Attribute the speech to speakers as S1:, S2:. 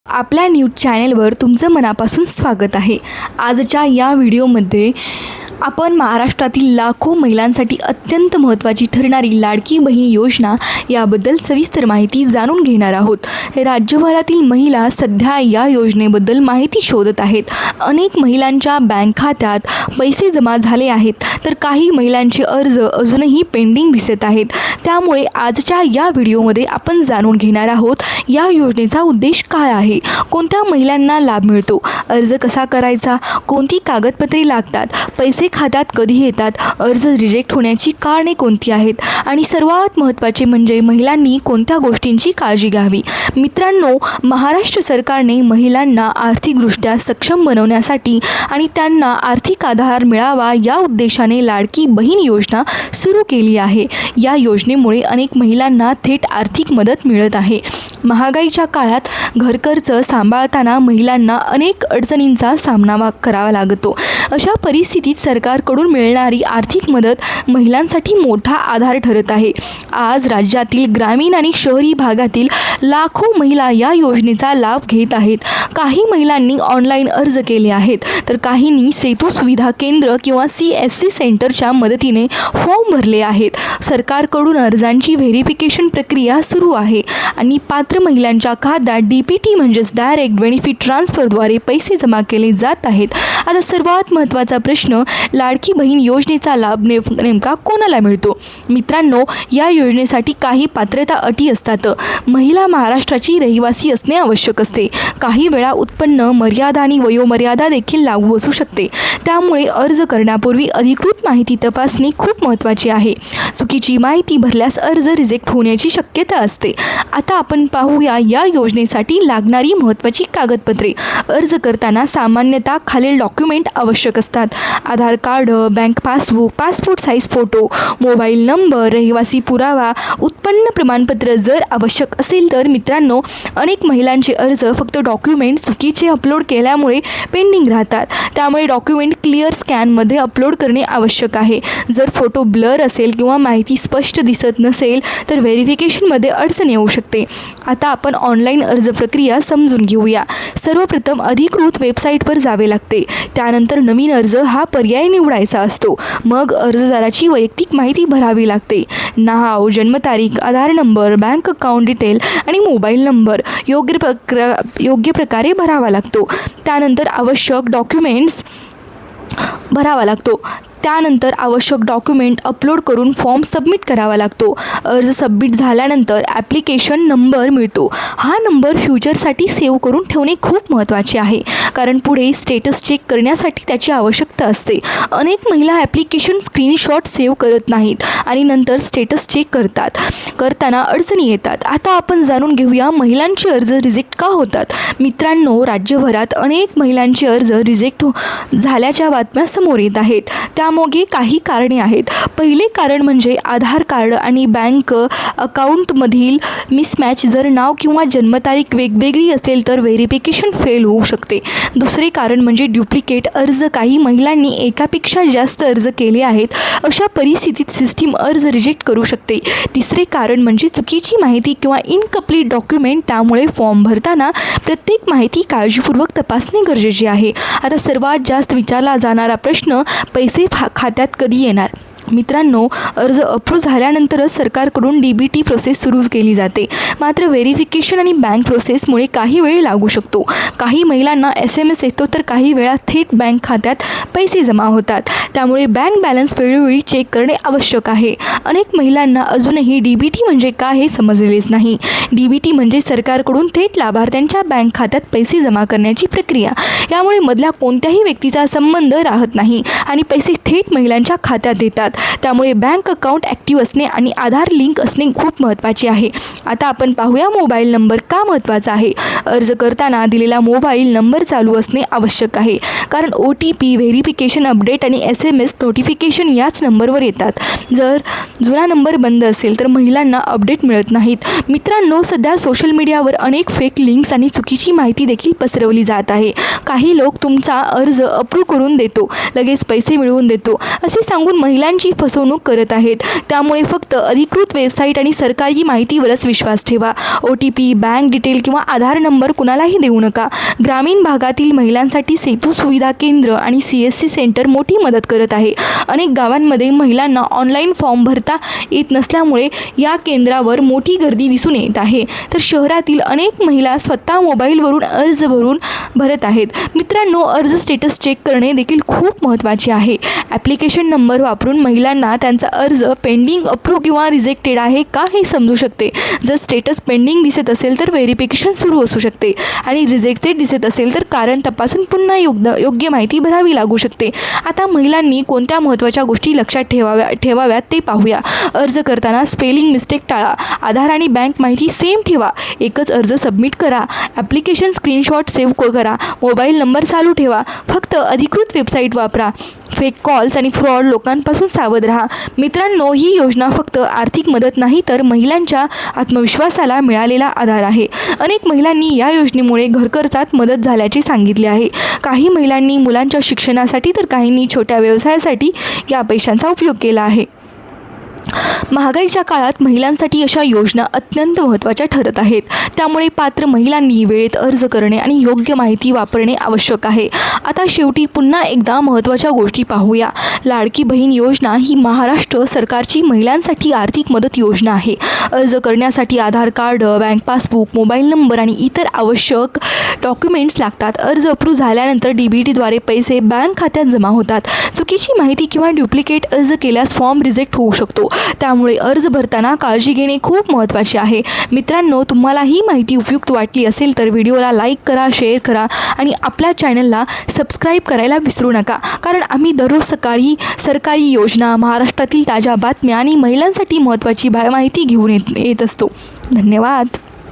S1: आपल्या न्यूज चॅनेलवर तुमचं मनापासून स्वागत आहे। आजच्या या व्हिडिओमध्ये आपण महाराष्ट्रातील लाखो महिलांसाठी अत्यंत महत्त्वाची ठरणारी लाडकी बहीण योजना याबद्दल सविस्तर माहिती जाणून घेणार आहोत। राज्यभरातील महिला सध्या या योजनेबद्दल माहिती शोधत आहेत। अनेक महिलांच्या बँक खात्यात पैसे जमा झाले आहेत, तर काही महिलांचे अर्ज अजूनही पेंडिंग दिसत आहेत। त्यामुळे आजच्या या व्हिडिओमध्ये आपण जाणून घेणार आहोत या योजनेचा उद्देश काय आहे, कोणत्या महिलांना लाभ मिळतो, अर्ज कसा करायचा, कोणती कागदपत्रे लागतात, पैसे खात्यात कधी येतात, अर्ज रिजेक्ट होण्याची कारणे कोणती आहेत आणि सर्वात महत्त्वाचे म्हणजे महिलांनी कोणत्या गोष्टींची काळजी घ्यावी। मित्रांनो, महाराष्ट्र सरकारने महिलांना आर्थिकदृष्ट्या सक्षम बनवण्यासाठी आणि त्यांना आर्थिक आधार मिळावा या उद्देशाने लाडकी बहीण योजना सुरू केली आहे। या योजनेमुळे अनेक महिलांना थेट आर्थिक मदत मिळत आहे। महागाईच्या काळात घरखर्च सांभाळताना महिलांना अनेक अडचणींचा सामना करावा लागतो। अशा परिस्थितीत सरकारकडून मिळणारी आर्थिक मदत महिलांसाठी मोठा आधार ठरत आहे। आज राज्यातील ग्रामीण आणि शहरी भागातील लाखो महिला या योजनेचा लाभ घेत आहेत। काही महिलांनी ऑनलाईन अर्ज केले आहेत, तर काहींनी सेतू सुविधा केंद्र किंवा CSC सेंटरच्या मदतीने फॉर्म भरले आहेत। सरकारकडून अर्जांची व्हेरिफिकेशन प्रक्रिया सुरू आहे आणि पात्र महिलांच्या खात्यात DBT म्हणजेच डायरेक्ट बेनिफिट ट्रान्सफरद्वारे पैसे जमा केले जात आहेत। आता सर्वात महत्त्वाचा प्रश्न, लाडकी बहीण योजनेचा लाभ नेमका कोणाला मिळतो? मित्रांनो, या योजनेसाठी काही पात्रता अटी असतात। महिला महाराष्ट्राची रहिवासी असणे आवश्यक असते। काही वेळा उत्पन्न मर्यादा आणि वयोमर्यादा देखील लागू असू शकते। त्यामुळे अर्ज करण्यापूर्वी अधिकृत माहिती तपासणे खूप महत्त्वाचे आहे। चुकीची माहिती भरल्यास अर्ज रिजेक्ट होण्याची शक्यता असते। आता आपण पाहूया या योजनेसाठी लागणारी महत्त्वाची कागदपत्रे। अर्ज करताना सामान्यतः खालील डॉक्युमेंट आवश्यक असतात: Aadhaar card, bank passbook, passport size photo, mobile number, रहिवासी पुरावा, उत्पन्न प्रमाणपत्र जर आवश्यक असेल तर। मित्रांनो, अनेक महिलांचे अर्ज फक्त डॉक्युमेंट चुकीचे अपलोड केल्यामुळे पेंडिंग राहतात। त्यामुळे डॉक्युमेंट क्लिअर स्कॅनमध्ये अपलोड करणे आवश्यक आहे। जर फोटो ब्लर असेल किंवा माहिती स्पष्ट दिसत नसेल तर व्हेरिफिकेशनमध्ये अडचण येऊ शकते। आता आपण ऑनलाईन अर्ज प्रक्रिया समजून घेऊया। सर्वप्रथम अधिकृत वेबसाईटवर जावे लागते। त्यानंतर नवीन अर्ज हा पर्याय निवडायचा असतो। मग अर्जदाराची वैयक्तिक माहिती भरावी लागते: नाव, जन्मतारीख, आधार नंबर, बँक अकाउंट डिटेल आणि मोबाईल नंबर योग्य प्रकारे भरावा लागतो। त्यानंतर आवश्यक डॉक्युमेंट अपलोड करून फॉर्म सबमिट करावा लागतो। अर्ज सबमिट झाल्यानंतर ॲप्लिकेशन नंबर मिळतो। हा नंबर फ्युचरसाठी सेव्ह करून ठेवणे खूप महत्त्वाचे आहे, कारण पुढे स्टेटस चेक करण्यासाठी त्याची आवश्यकता असते। अनेक महिला ॲप्लिकेशन स्क्रीनशॉट सेव्ह करत नाहीत आणि नंतर स्टेटस चेक करताना अडचणी येतात। आता आपण जाणून घेऊया महिलांचे अर्ज रिजेक्ट का होतात। मित्रांनो, राज्यभरात अनेक महिलांचे अर्ज रिजेक्ट झाल्याच्या बातम्या समोर येत आहेत। त्यामागे काही कारणे आहेत। पहिले कारण म्हणजे आधार कार्ड आणि बँक अकाउंटमधील मिसमॅच। जर नाव किंवा जन्मतारीख वेगवेगळी असेल तर व्हेरिफिकेशन फेल होऊ शकते। दुसरे कारण म्हणजे डुप्लिकेट अर्ज। काही महिलांनी एकापेक्षा जास्त अर्ज केले आहेत, अशा परिस्थितीत सिस्टीम अर्ज रिजेक्ट करू शकते। तिसरे कारण म्हणजे चुकीची माहिती किंवा इनकम्प्लीट डॉक्युमेंट। त्यामुळे फॉर्म भरताना प्रत्येक माहिती काळजीपूर्वक तपासणे गरजेचे आहे। आता सर्वात जास्त विचारला जाणारा प्रश्न, पैसे खात्यात कधी येणार? मित्रांनो, अर्ज अप्रूव्ह झाल्यानंतरच सरकारकडून DBT प्रोसेस सुरू केली जाते। मात्र व्हेरिफिकेशन आणि बँक प्रोसेसमुळे काही वेळ लागू शकतो। काही महिलांना SMS येतो, तर काही वेळा थेट बँक खात्यात पैसे जमा होतात। त्यामुळे बँक बॅलन्स वेळोवेळी चेक करणे आवश्यक आहे। अनेक महिलांना अजूनही DBT म्हणजे काय हे समजलेच नाही। DBT म्हणजे सरकारकडून थेट लाभार्थ्यांच्या बँक खात्यात पैसे जमा करण्याची प्रक्रिया। यामुळे मधल्या कोणत्याही व्यक्तीचा संबंध राहत नाही आणि पैसे थेट महिलांच्या खात्यात येतात। त्यामुळे बँक अकाउंट ॲक्टिव्ह असणे आणि आधार लिंक असणे खूप महत्त्वाचे आहे। आता आपण पाहूया मोबाईल नंबर का महत्त्वाचा आहे। अर्ज करताना दिलेला मोबाईल नंबर चालू असणे आवश्यक आहे, कारण OTP, व्हेरिफिकेशन अपडेट आणि SMS नोटिफिकेशन याच नंबरवर येतात। जर जुना नंबर बंद असेल तर महिलांना अपडेट मिळत नाहीत। मित्रांनो, सध्या सोशल मीडियावर अनेक फेक लिंक्स आणि चुकीची माहिती देखील पसरवली जात आहे। काही लोक तुमचा अर्ज अप्रूव्ह करून देतो, लगेच पैसे मिळवून देतो असे सांगून महिलांची महिलांची फसवणूक करत आहेत. त्यामुळे फक्त अधिकृत वेबसाईट आणि सरकारी माहितीवरच विश्वास ठेवा. OTP, बँक डिटेल किंवा आधार नंबर कुणालाही देऊ नका. ग्रामीण भागातील महिलांसाठी सेतू सुविधा केंद्र आणि CSC सेंटर मोठी मदत करत आहे. अनेक गावांमध्ये महिलांना ऑनलाईन फॉर्म भरता येत नसल्यामुळे या केंद्रावर मोठी गर्दी दिसून येत आहे. तर शहरातील अनेक महिला स्वतः मोबाईलवरून अर्ज भरत आहेत. मित्रांनो, अर्ज स्टेटस चेक करणे देखील खूप महत्त्वाचे आहे. ॲप्लिकेशन नंबर वापरून महिलांना त्यांचा अर्ज पेंडिंग, अप्रूव्ह किंवा रिजेक्टेड आहे का हे समजू शकते. जर स्टेटस पेंडिंग दिसत असेल तर व्हेरिफिकेशन सुरू असू शकते आणि रिजेक्टेड दिसत असेल तर कारण तपासून पुन्हा योग्य माहिती भरावी लागू शकते. आता महिलांनी कोणत्या महत्त्वाच्या गोष्टी लक्षात ठेवाव्यात ते पाहूया. अर्ज करताना स्पेलिंग मिस्टेक टाळा. आधार आणि बँक माहिती सेम ठेवा. एकच अर्ज सबमिट करा. ॲप्लिकेशन स्क्रीनशॉट सेव्ह करा. मोबाईल नंबर चालू ठेवा. फक्त अधिकृत वेबसाईट वापरा. फेक कॉल्स आणि फ्रॉड लोकांपासून सावध राहा. मित्रांनो, ही योजना फक्त आर्थिक मदत नाही तर महिलांच्या आत्मविश्वासाला मिळालेला आधार आहे. अनेक महिलांनी या योजनेमुळे घरखर्चात मदत झाल्याचे सांगितले आहे. काही महिलांनी मुलांच्या शिक्षणासाठी तर काहींनी छोट्या व्यवसायासाठी या पैशांचा उपयोग केला आहे. महागाईच्या काळात महिलांसाठी अशा योजना अत्यंत महत्त्वाच्या ठरत आहेत. त्यामुळे पात्र महिलांनी वेळेत अर्ज करणे आणि योग्य माहिती वापरणे आवश्यक आहे. आता शेवटी पुन्हा एकदा महत्त्वाच्या गोष्टी पाहूया. लाडकी बहीण योजना ही महाराष्ट्र सरकारची महिलांसाठी आर्थिक मदत योजना आहे. अर्ज करण्यासाठी Aadhaar card, bank passbook, mobile number आणि इतर आवश्यक डॉक्युमेंट्स लागतात. अर्ज अप्रूव्ह झाल्यानंतर DBTद्वारे पैसे बँक खात्यात जमा होतात. चुकीची माहिती किंवा डुप्लिकेट अर्ज केल्यास फॉर्म रिजेक्ट होऊ शकतो. त्यामुळे अर्ज भरताना काळजी घेणे खूप महत्त्वाचे आहे. मित्रांनो, तुम्हाला ही माहिती उपयुक्त वाटली असेल तर व्हिडिओला लाईक करा, शेअर करा आणि आपल्या चॅनलला सबस्क्राईब करायला विसरू नका. कारण आम्ही दररोज सकाळी सरकारी योजना, महाराष्ट्रातील ताज्या बातम्या आणि महिलांसाठी महत्त्वाची माहिती घेऊन येत असतो. धन्यवाद.